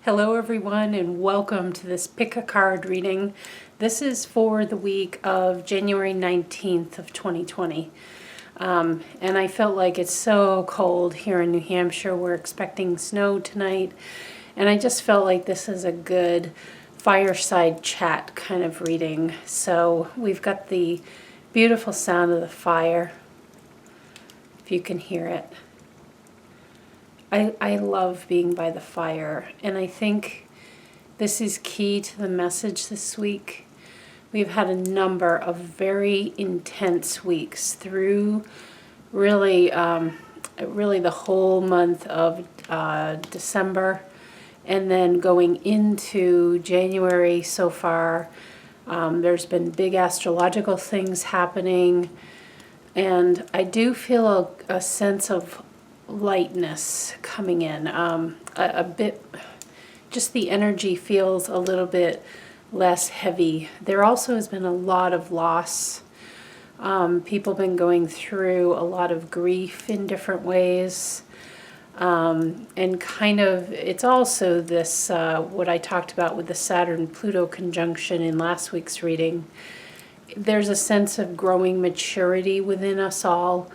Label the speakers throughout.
Speaker 1: Hello everyone and welcome to this pick a card reading. This is for the week of January 19th of 2020. And I felt like it's so cold here in New Hampshire. We're expecting snow tonight. And I just felt like this is a good fireside chat kind of reading. So we've got the beautiful sound of the fire, if you can hear it. I love being by the fire, and I think this is key to the message this week. We've had a number of very intense weeks through really the whole month of December, and then going into January so far. There's been big astrological things happening, and I do feel a sense of lightness coming in, a bit, just the energy feels a little bit less heavy. There also has been a lot of loss. People have been going through a lot of grief in different ways. And kind of, it's also this, what I talked about with the Saturn-Pluto conjunction in last week's reading. There's a sense of growing maturity within us all,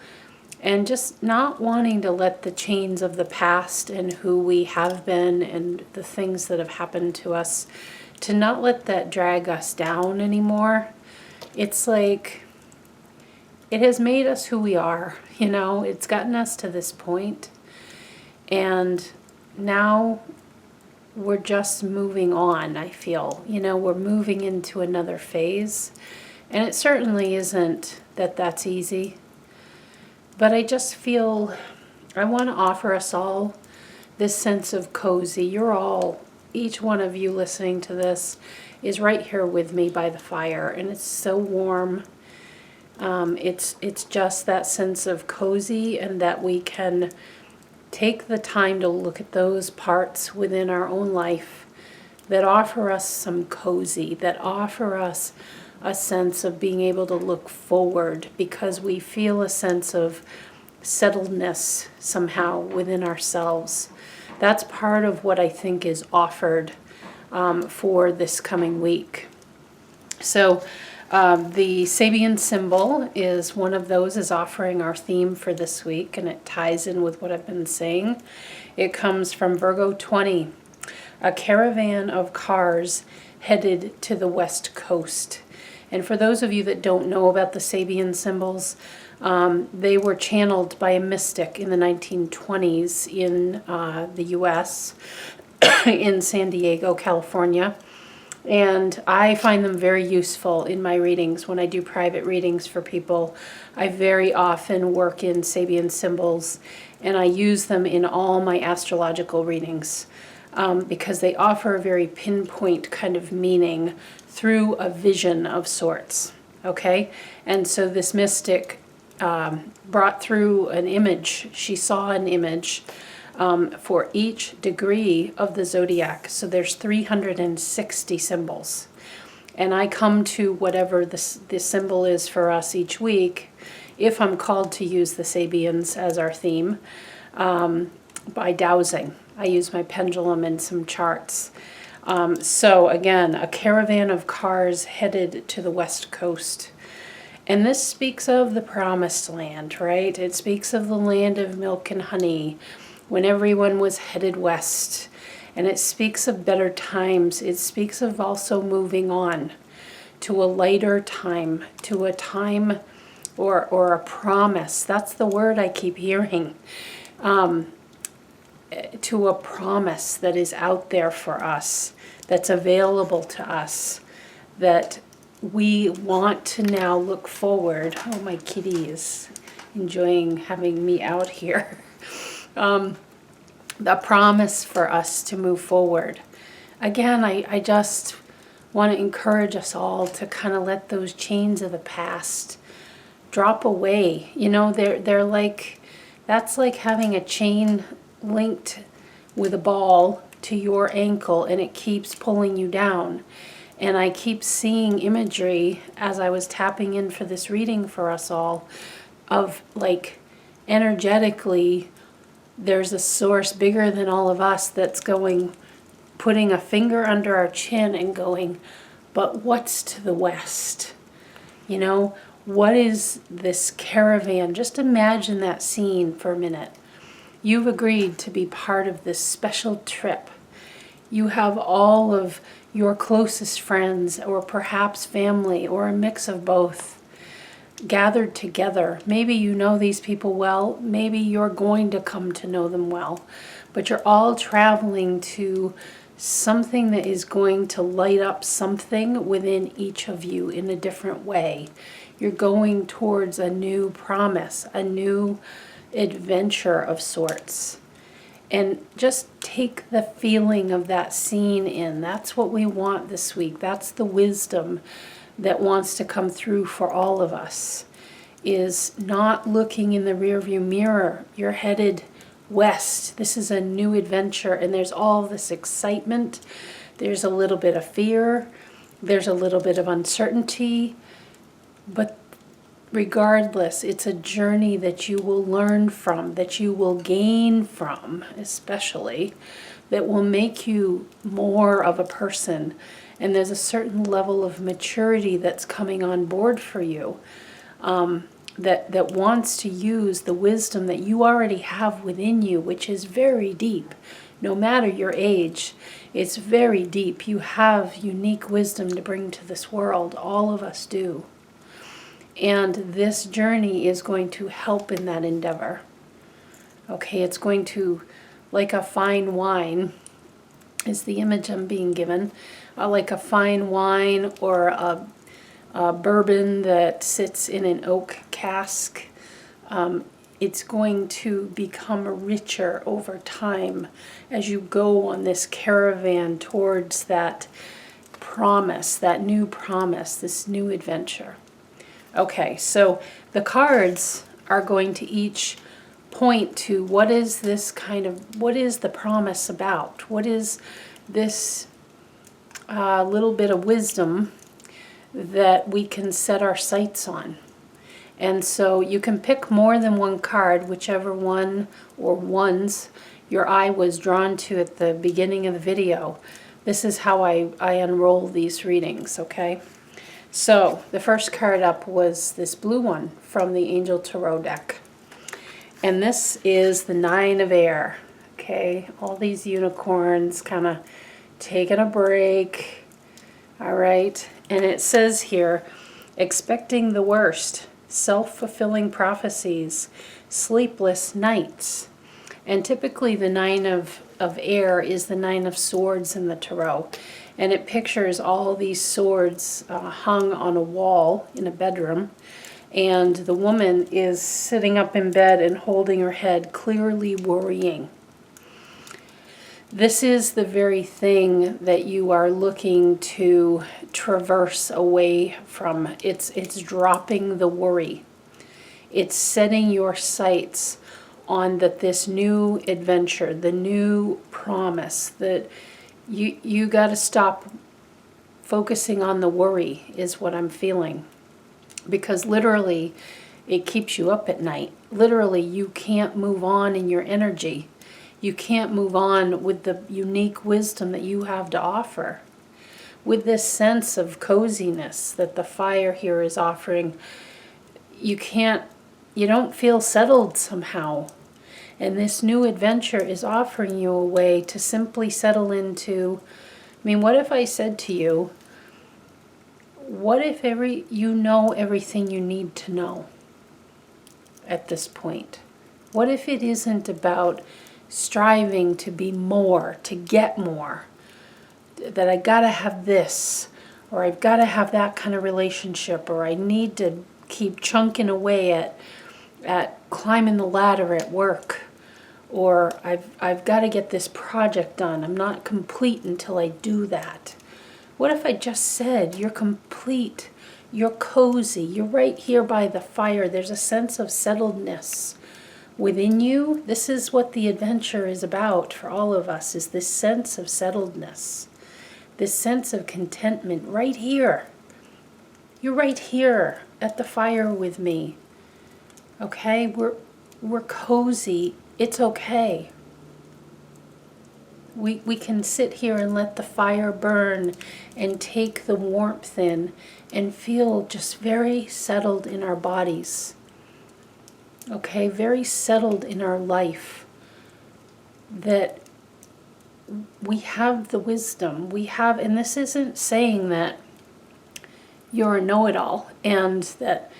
Speaker 1: and just not wanting to let the chains of the past and who we have been and the things that have happened to us, to not let that drag us down anymore. It's like, it has made us who we are, it's gotten us to this point. And now we're just moving on, I feel. We're moving into another phase. And it certainly isn't that that's easy. But I just feel I want to offer us all this sense of cozy. Each one of you listening to this is right here with me by the fire, and it's so warm. It's just that sense of cozy, and that we can take the time to look at those parts within our own life that offer us some cozy, that offer us a sense of being able to look forward, because we feel a sense of settledness somehow within ourselves. That's part of what I think is offered for this coming week. So the Sabian symbol is one of those, is offering our theme for this week, and it ties in with what I've been saying. It comes from Virgo 20, a caravan of cars headed to the west coast. And for those of you that don't know about the Sabian symbols, they were channeled by a mystic in the 1920s in the U.S., in San Diego, California. And I find them very useful in my readings. When I do private readings for people, I very often work in Sabian symbols, and I use them in all my astrological readings because they offer a very pinpoint kind of meaning through a vision of sorts, okay? And so this mystic brought through an image. She saw an image for each degree of the zodiac. So there's 360 symbols. And I come to whatever the symbol is for us each week, if I'm called to use the Sabians as our theme, by dowsing. I use my pendulum and some charts. So again, a caravan of cars headed to the west coast. And this speaks of the promised land, right? It speaks of the land of milk and honey, when everyone was headed west. And it speaks of better times. It speaks of also moving on to a lighter time, to a time or a promise. That's the word I keep hearing. To a promise that is out there for us, that's available to us, that we want to now look forward. Oh, my kitty is enjoying having me out here. The promise for us to move forward. Again, I just want to encourage us all to kind of let those chains of the past drop away. They're like, that's like having a chain linked with a ball to your ankle, and it keeps pulling you down. And I keep seeing imagery as I was tapping in for this reading for us all, of like energetically there's a source bigger than all of us that's going putting a finger under our chin and going, but what's to the west? You know, what is this caravan? Just imagine that scene for a minute. You've agreed to be part of this special trip. You have all of your closest friends, or perhaps family, or a mix of both, gathered together. Maybe you know these people well. Maybe you're going to come to know them well. But you're all traveling to something that is going to light up something within each of you in a different way. You're going towards a new promise, a new adventure of sorts. And just take the feeling of that scene in. That's what we want this week. That's the wisdom that wants to come through for all of us, is not looking in the rearview mirror. You're headed west. This is a new adventure, and there's all this excitement. There's a little bit of fear. There's a little bit of uncertainty. But regardless, it's a journey that you will learn from, that you will gain from, especially, that will make you more of a person. And there's a certain level of maturity that's coming on board for you, that wants to use the wisdom that you already have within you, which is very deep. No matter your age, it's very deep. You have unique wisdom to bring to this world. All of us do. And this journey is going to help in that endeavor. Okay, it's going to, like a fine wine, is the image I'm being given, like a fine wine or a bourbon that sits in an oak cask. It's going to become richer over time as you go on this caravan towards that promise, that new promise, this new adventure. Okay, so the cards are going to each point to what is the promise about? What is this little bit of wisdom that we can set our sights on? And so you can pick more than one card, whichever one or ones your eye was drawn to at the beginning of the video. This is how I unroll these readings, okay? So the first card up was this blue one from the Angel Tarot deck. And this is the Nine of Air. Okay, all these unicorns kind of taking a break. All right, and it says here, expecting the worst, self-fulfilling prophecies, sleepless nights. And typically the Nine of Air is the Nine of Swords in the Tarot. And it pictures all these swords hung on a wall in a bedroom. And the woman is sitting up in bed and holding her head, clearly worrying. This is the very thing that you are looking to traverse away from. It's dropping the worry. It's setting your sights on this new adventure, the new promise, that you got to stop focusing on the worry, is what I'm feeling. Because literally, it keeps you up at night. Literally, you can't move on in your energy. You can't move on with the unique wisdom that you have to offer. With this sense of coziness that the fire here is offering, you don't feel settled somehow. And this new adventure is offering you a way to simply settle into, what if I said to you, what if you know everything you need to know at this point? What if it isn't about striving to be more, to get more, that I gotta have this, or I've gotta have that kind of relationship, or I need to keep chunking away at climbing the ladder at work, or I've got to get this project done. I'm not complete until I do that. What if I just said, you're complete, you're cozy, you're right here by the fire. There's a sense of settledness within you. This is what the adventure is about for all of us, is this sense of settledness, this sense of contentment right here. You're right here at the fire with me. Okay, we're cozy. It's okay. We can sit here and let the fire burn and take the warmth in and feel just very settled in our bodies. Okay, very settled in our life. That we have the wisdom. We have, and this isn't saying that you're a know-it-all and that,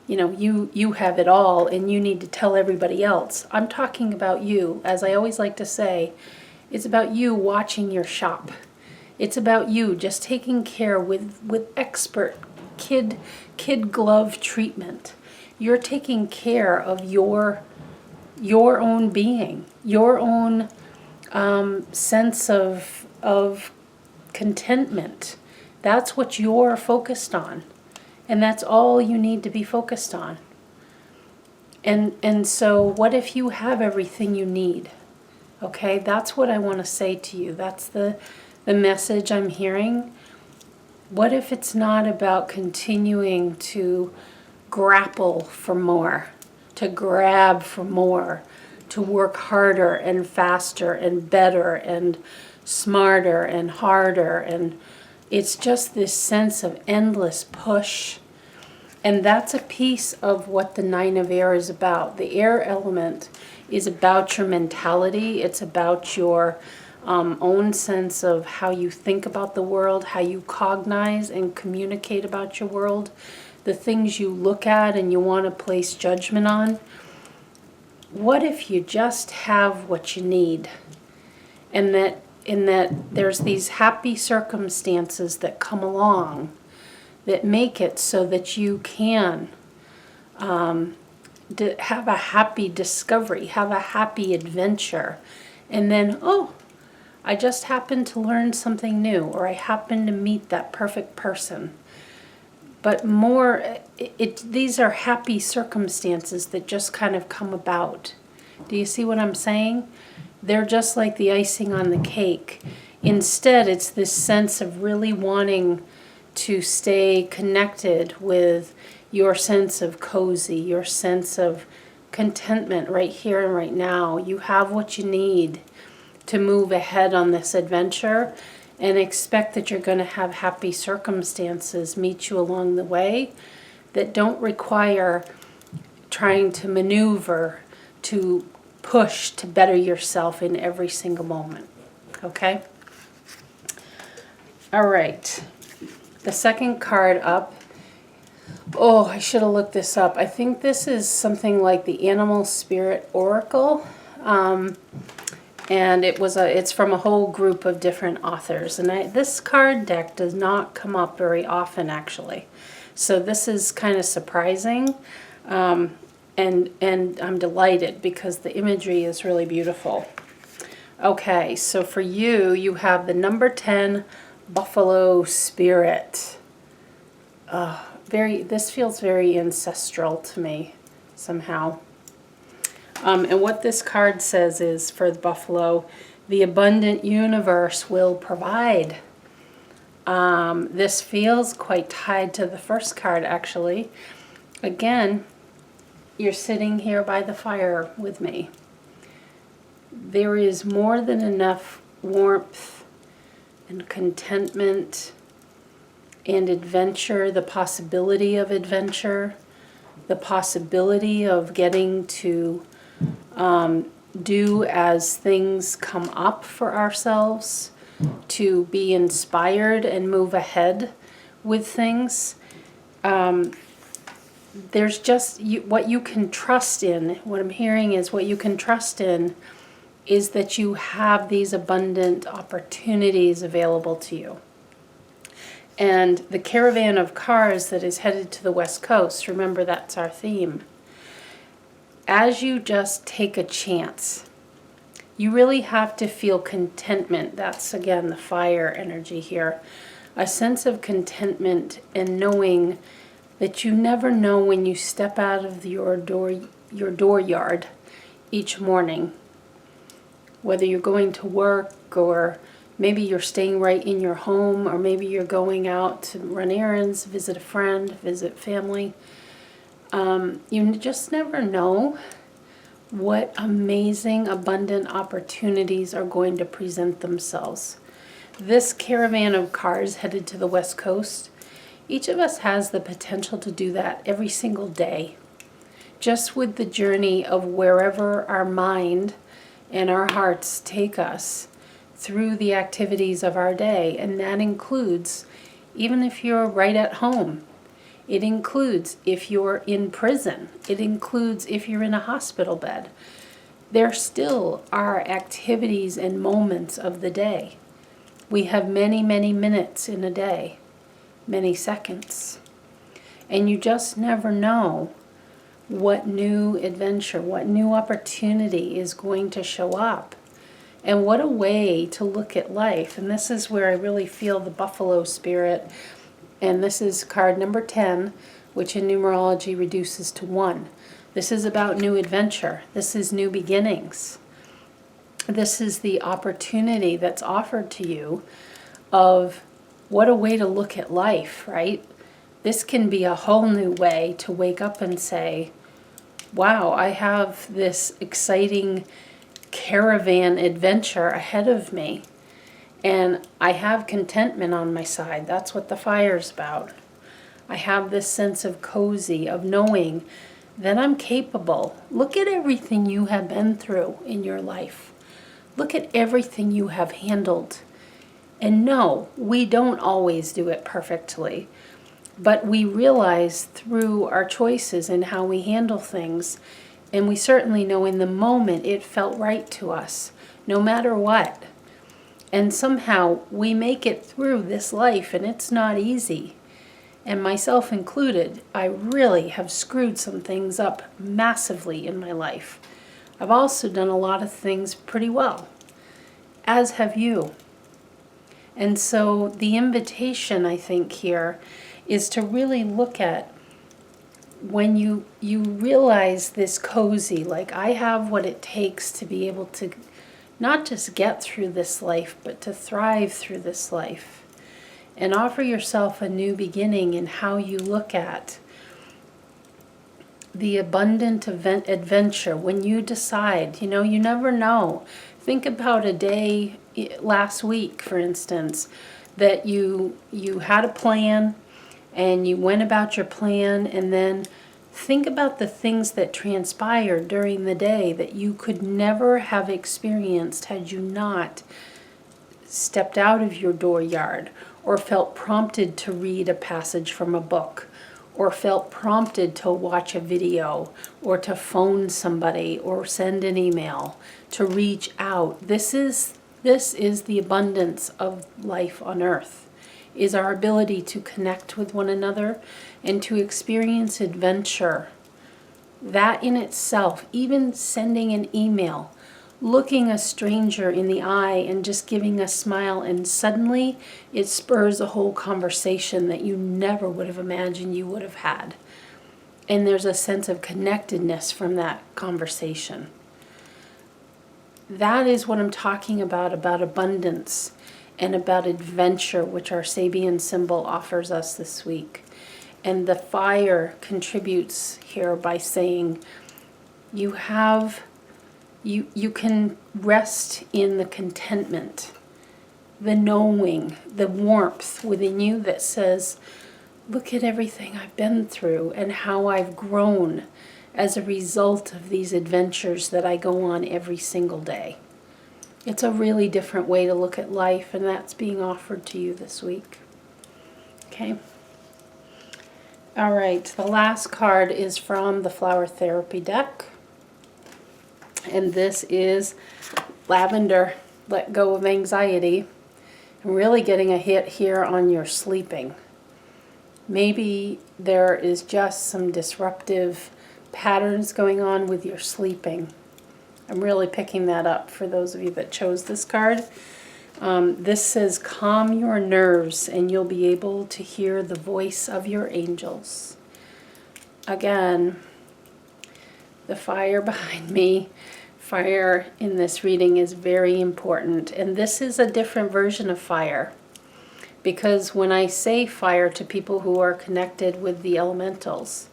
Speaker 1: you have it all and you need to tell everybody else. I'm talking about you. As I always like to say, it's about you watching your shop. It's about you just taking care with expert kid glove treatment. You're taking care of your own being, your own sense of contentment. That's what you're focused on. And that's all you need to be focused on. And so what if you have everything you need? Okay, that's what I want to say to you. That's the message I'm hearing. What if it's not about continuing to grapple for more, to grab for more, to work harder and faster and better and smarter and harder, and it's just this sense of endless push. And that's a piece of what the Nine of Air is about. The air element is about your mentality. It's about your own sense of how you think about the world, how you cognize and communicate about your world, the things you look at and you want to place judgment on. What if you just have what you need? And that there's these happy circumstances that come along that make it so that you can have a happy discovery, have a happy adventure. And then, I just happened to learn something new, or I happened to meet that perfect person. But these are happy circumstances that just kind of come about. Do you see what I'm saying? They're just like the icing on the cake. Instead, it's this sense of really wanting to stay connected with your sense of cozy, your sense of contentment right here and right now. You have what you need to move ahead on this adventure, and expect that you're going to have happy circumstances meet you along the way that don't require trying to maneuver, to push to better yourself in every single moment. Okay? All right. The second card up. Oh, I should have looked this up. I think this is something like the Animal Spirit Oracle. And it's from a whole group of different authors. And this card deck does not come up very often, actually. So this is kind of surprising. And I'm delighted because the imagery is really beautiful. Okay, so for you, you have the number 10 Buffalo Spirit. This feels very ancestral to me, somehow. And what this card says is, for the buffalo, the abundant universe will provide. This feels quite tied to the first card, actually. Again, you're sitting here by the fire with me. There is more than enough warmth and contentment and adventure, the possibility of adventure, the possibility of getting to do as things come up for ourselves, to be inspired and move ahead with things. There's just what you can trust in. What I'm hearing is what you can trust in is that you have these abundant opportunities available to you. And the caravan of cars that is headed to the West Coast, remember that's our theme. As you just take a chance, you really have to feel contentment. That's, again, the fire energy here. A sense of contentment and knowing that you never know when you step out of your dooryard each morning, whether you're going to work, or maybe you're staying right in your home, or maybe you're going out to run errands, visit a friend, visit family. You just never know what amazing, abundant opportunities are going to present themselves. This caravan of cars headed to the West Coast, each of us has the potential to do that every single day. Just with the journey of wherever our mind and our hearts take us through the activities of our day. And that includes, even if you're right at home, it includes if you're in prison, it includes if you're in a hospital bed. There still are activities and moments of the day. We have many, many minutes in a day, many seconds. And you just never know what new adventure, what new opportunity is going to show up. And what a way to look at life. And this is where I really feel the buffalo spirit. And this is card number 10, which in numerology reduces to 1. This is about new adventure. This is new beginnings. This is the opportunity that's offered to you of what a way to look at life, right? This can be a whole new way to wake up and say, wow, I have this exciting caravan adventure ahead of me. And I have contentment on my side. That's what the fire's about. I have this sense of cozy, of knowing that I'm capable. Look at everything you have been through in your life. Look at everything you have handled. And no, we don't always do it perfectly. But we realize through our choices and how we handle things, and we certainly know in the moment it felt right to us, no matter what. And somehow we make it through this life, and it's not easy. And myself included, I really have screwed some things up massively in my life. I've also done a lot of things pretty well, as have you. And so the invitation, I think, here is to really look at when you realize this cozy, like I have what it takes to be able to not just get through this life, but to thrive through this life. And offer yourself a new beginning in how you look at the abundant adventure. When you decide, you never know. Think about a day last week, for instance, that you had a plan and you went about your plan, and then think about the things that transpired during the day that you could never have experienced had you not stepped out of your dooryard, or felt prompted to read a passage from a book, or felt prompted to watch a video, or to phone somebody, or send an email, to reach out. This is the abundance of life on earth, is our ability to connect with one another and to experience adventure. That in itself, even sending an email, looking a stranger in the eye and just giving a smile, and suddenly it spurs a whole conversation that you never would have imagined you would have had. And there's a sense of connectedness from that conversation. That is what I'm talking about abundance and about adventure, which our Sabian symbol offers us this week. And the fire contributes here by saying you can rest in the contentment, the knowing, the warmth within you that says, look at everything I've been through and how I've grown as a result of these adventures that I go on every single day. It's a really different way to look at life, and that's being offered to you this week. Okay? All right, the last card is from the Flower Therapy deck. And this is Lavender, Let Go of Anxiety. I'm really getting a hit here on your sleeping. Maybe there is just some disruptive patterns going on with your sleeping. I'm really picking that up for those of you that chose this card. This says, calm your nerves and you'll be able to hear the voice of your angels. Again, the fire behind me, fire in this reading is very important. And this is a different version of fire. Because when I say fire to people who are connected with the elementals,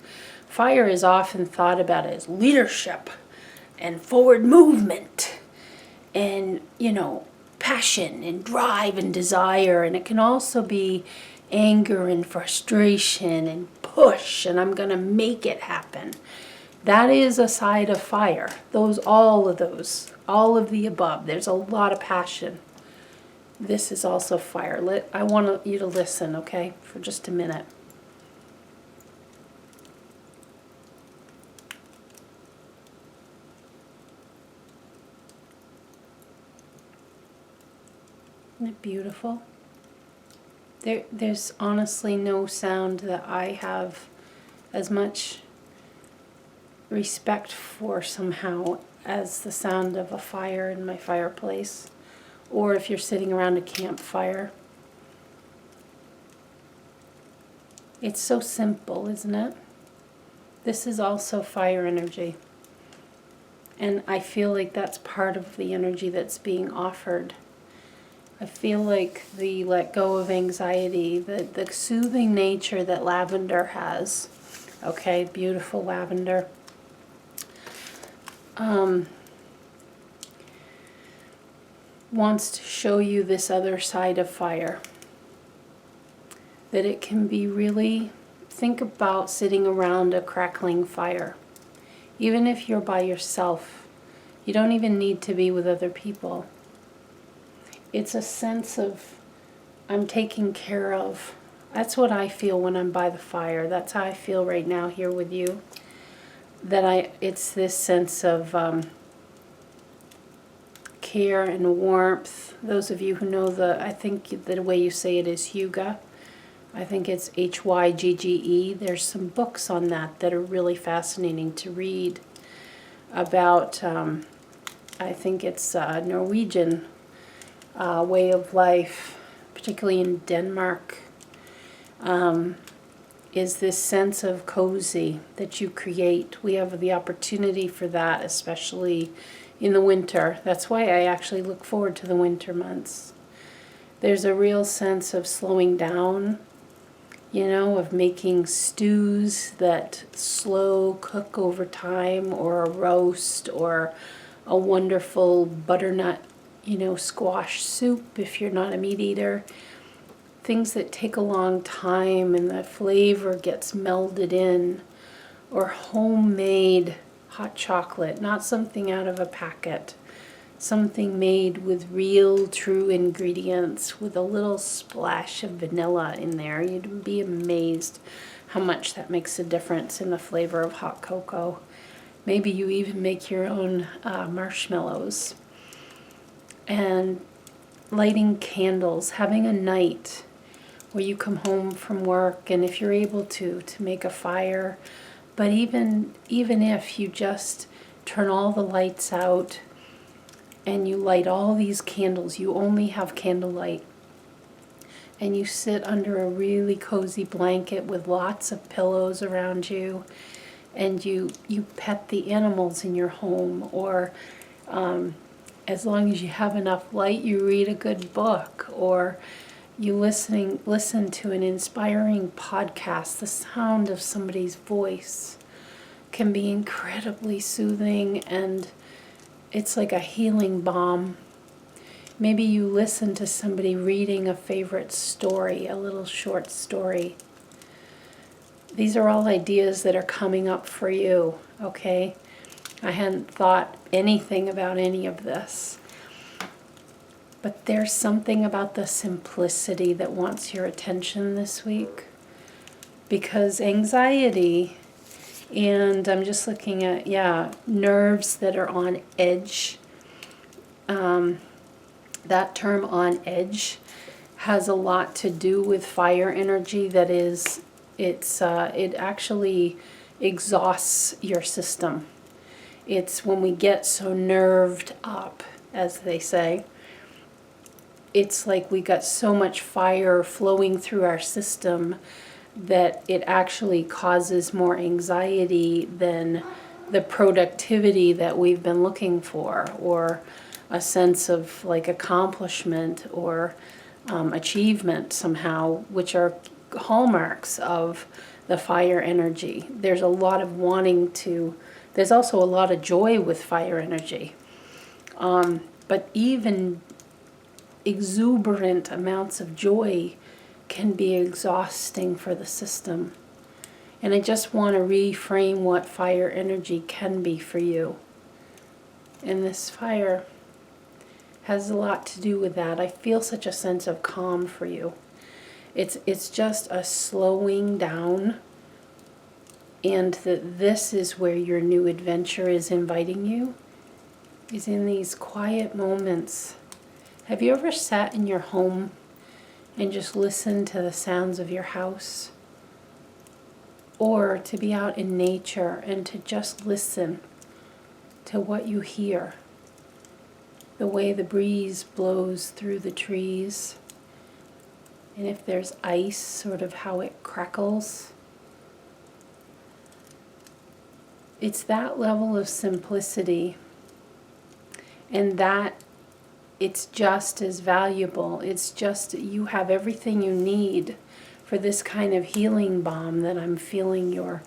Speaker 1: fire is often thought about as leadership. and forward movement and, passion and drive and desire. And it can also be anger and frustration and push, and I'm going to make it happen. That is a side of fire. All of the above. There's a lot of passion. This is also fire. I want you to listen, okay, for just a minute. Isn't it beautiful? There's honestly no sound that I have as much respect for somehow as the sound of a fire in my fireplace, or if you're sitting around a campfire. It's so simple, isn't it? This is also fire energy. And I feel like that's part of the energy that's being offered. I feel like the let go of anxiety, the soothing nature that lavender has. Okay, beautiful lavender. Wants to show you this other side of fire. That it can be really, think about sitting around a crackling fire. Even if you're by yourself, you don't even need to be with other people. It's a sense of, I'm taken care of. That's what I feel when I'm by the fire. That's how I feel right now here with you. It's this sense of care and warmth. Those of you who know I think the way you say it is hygge. I think it's Hygge. There's some books on that are really fascinating to read about, I think it's Norwegian way of life, particularly in Denmark, is this sense of cozy that you create. We have the opportunity for that, especially in the winter. That's why I actually look forward to the winter months. There's a real sense of slowing down, of making stews that slow cook over time, or a roast, or a wonderful butternut squash soup if you're not a meat eater. Things that take a long time and the flavor gets melded in. Or homemade hot chocolate, not something out of a packet. Something made with real, true ingredients with a little splash of vanilla in there. You'd be amazed how much that makes a difference in the flavor of hot cocoa. Maybe you even make your own marshmallows. And lighting candles, having a night where you come home from work, and if you're able to make a fire, but even if you just turn all the lights out and you light all these candles, you only have candlelight, and you sit under a really cozy blanket with lots of pillows around you, and you pet the animals in your home, or as long as you have enough light, you read a good book, or you listen to an inspiring podcast. The sound of somebody's voice can be incredibly soothing, and it's like a healing balm. Maybe you listen to somebody reading a favorite story, a little short story. These are all ideas that are coming up for you, okay? I hadn't thought anything about any of this. But there's something about the simplicity that wants your attention this week. Because anxiety, and I'm just looking at, nerves that are on edge. That term on edge has a lot to do with fire energy. That is, it actually exhausts your system. It's when we get so nerved up, as they say. It's like we got so much fire flowing through our system that it actually causes more anxiety than the productivity that we've been looking for, or a sense of like accomplishment or achievement somehow, which are hallmarks of the fire energy. There's a lot of wanting to There's also a lot of joy with fire energy. But even exuberant amounts of joy can be exhausting for the system. And I just want to reframe what fire energy can be for you. And this fire has a lot to do with that. I feel such a sense of calm for you. It's just a slowing down, and that this is where your new adventure is inviting you, is in these quiet moments. Have you ever sat in your home and just listened to the sounds of your house? Or to be out in nature and to just listen to what you hear, the way the breeze blows through the trees, and if there's ice, sort of how it crackles. It's that level of simplicity, and that it's just as valuable. It's just, you have everything you need for this kind of healing balm that I'm feeling your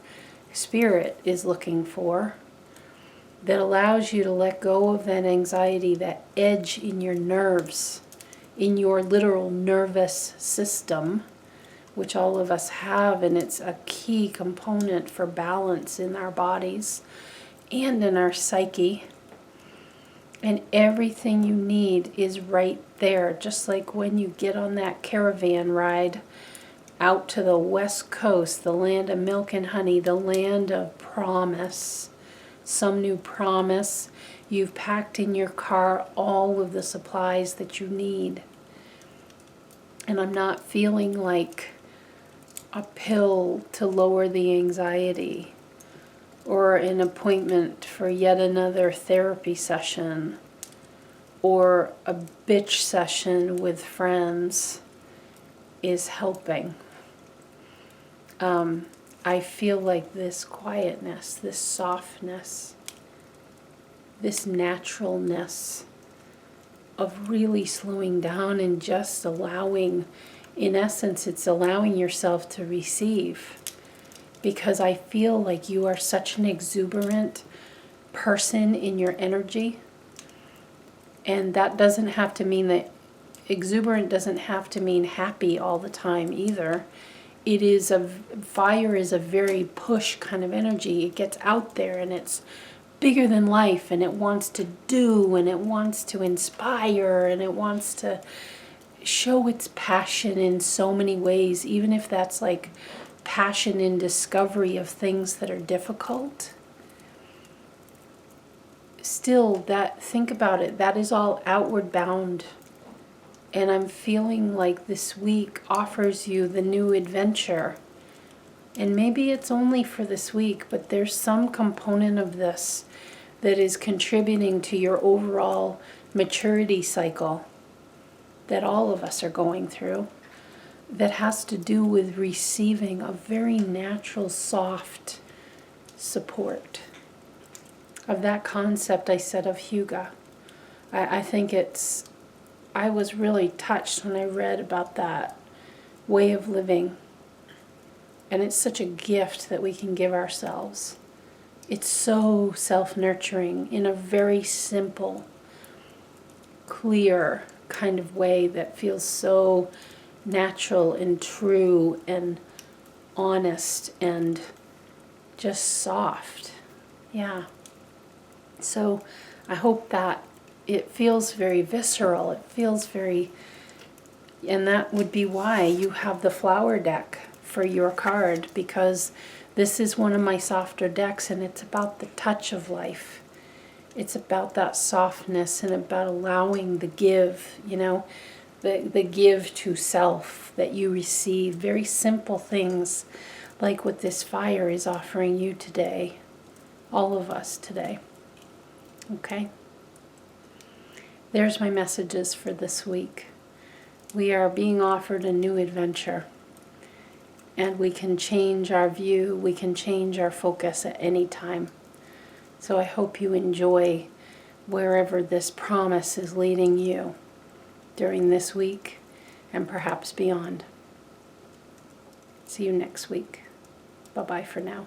Speaker 1: spirit is looking for, that allows you to let go of that anxiety, that edge in your nerves, in your literal nervous system, which all of us have, and it's a key component for balance in our bodies and in our psyche. And everything you need is right there, just like when you get on that caravan ride out to the West Coast, the land of milk and honey, the land of promise, some new promise. You've packed in your car all of the supplies that you need. And I'm not feeling like a pill to lower the anxiety, or an appointment for yet another therapy session, or a bitch session with friends is helping. I feel like this quietness, this softness, this naturalness of really slowing down and just allowing, in essence, it's allowing yourself to receive. Because I feel like you are such an exuberant person in your energy. And that doesn't have to mean that, exuberant doesn't have to mean happy all the time either. It is fire is a very push kind of energy. It gets out there and it's bigger than life, and it wants to do, and it wants to inspire, and it wants to show its passion in so many ways, even if that's like passion in discovery of things that are difficult. Still, that, think about it, that is all outward bound. And I'm feeling like this week offers you the new adventure. And maybe it's only for this week, but there's some component of this that is contributing to your overall maturity cycle that all of us are going through, that has to do with receiving a very natural, soft support. Of that concept I said of Huga. I think I was really touched when I read about that way of living. And it's such a gift that we can give ourselves. It's so self-nurturing in a very simple, clear kind of way that feels so natural and true and honest and just soft. Yeah. So I hope that it feels very visceral. It feels very, and that would be why you have the flower deck for your card, because this is one of my softer decks, and it's about the touch of life. It's about that softness and about allowing the give, the give to self that you receive. Very simple things like what this fire is offering you today, all of us today. Okay? There's my messages for this week. We are being offered a new adventure. And we can change our view, we can change our focus at any time. So I hope you enjoy wherever this promise is leading you during this week and perhaps beyond. See you next week. Bye-bye for now.